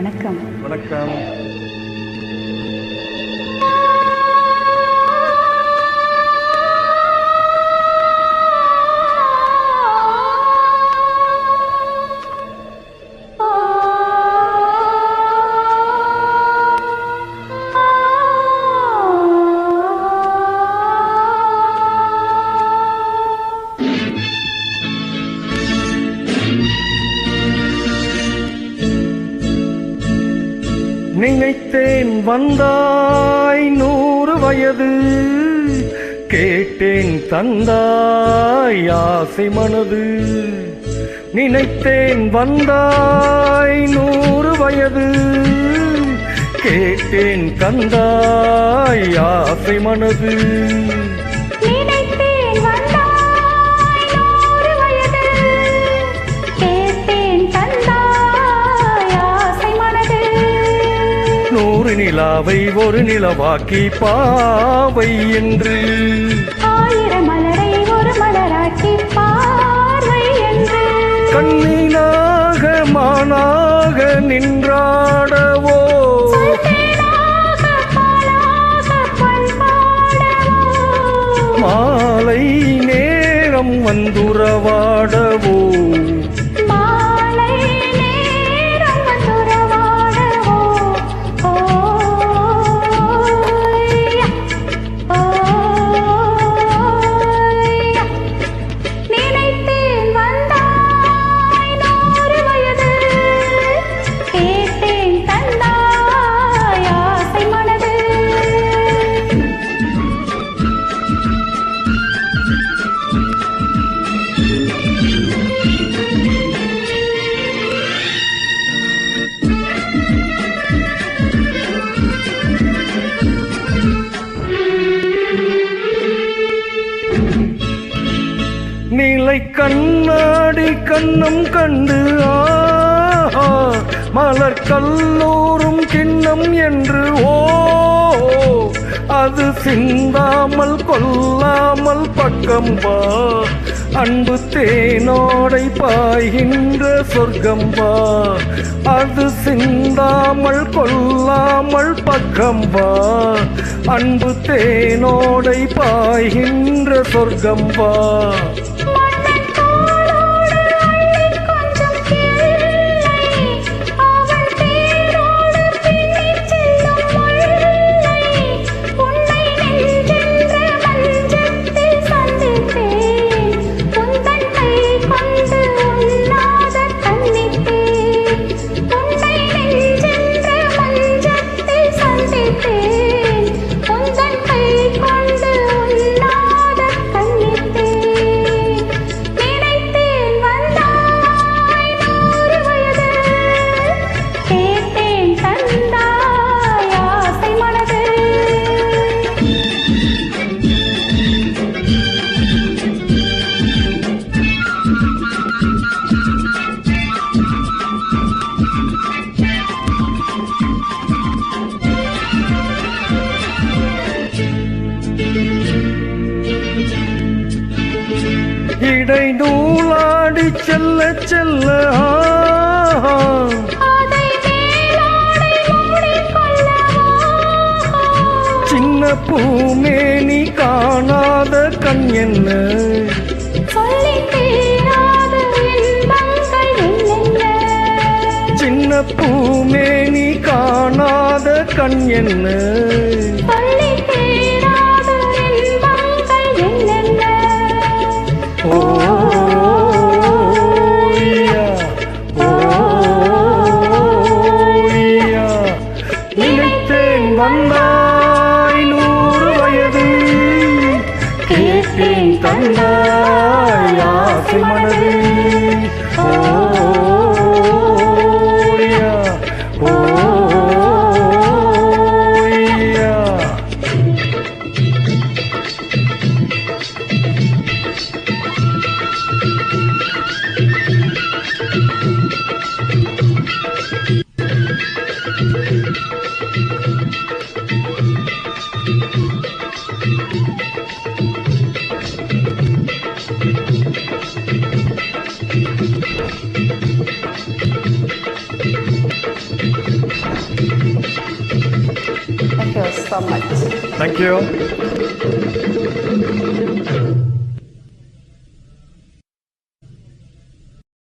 வணக்கம். வணக்கம். நினைத்தேன் வந்தாய் 100 வயது, கேட்டேன் தந்தாய் ஆசை மனது. நினைத்தேன் வந்தாய் 100 வயது, கேட்டேன் தந்தாய் ஆசை மனது. நிலாவை ஒரு நிலவாக்கி பாவை என்று, 1000 மலரை ஒரு மலராக்கி பார்வை என்று, கண்ணினாக மானாக நின்றாடவோ, மாலை நேரம் வந்துறவாடவோ, நீலை கண்ணாடி கண்ணம் கண்டு மலர் கல்லூரும் கிண்ணம் என்று, ஓ அது சிந்தாமல் கொல்லாமல் பக்கம் வா, அன்பு தேனோடை பாய்கின்ற சொர்க்கம் வா, அது சிந்தாமல் கொல்லாமல் பக்கம் வா, அன்பு தேனோடை பாய்கின்ற சொர்க்கம் வா. இடை நூலாடி செல்ல செல்ல, சின்ன பூமேனி காணாத கண் என்ன, சின்ன பூமேனி காணாத கண் என்ன, நினைத்தேன் வந்தாய் 100 வயது, கேட்டேன் தந்தாய் ஆசை மனது. ஓ Thank you so much. Thank you.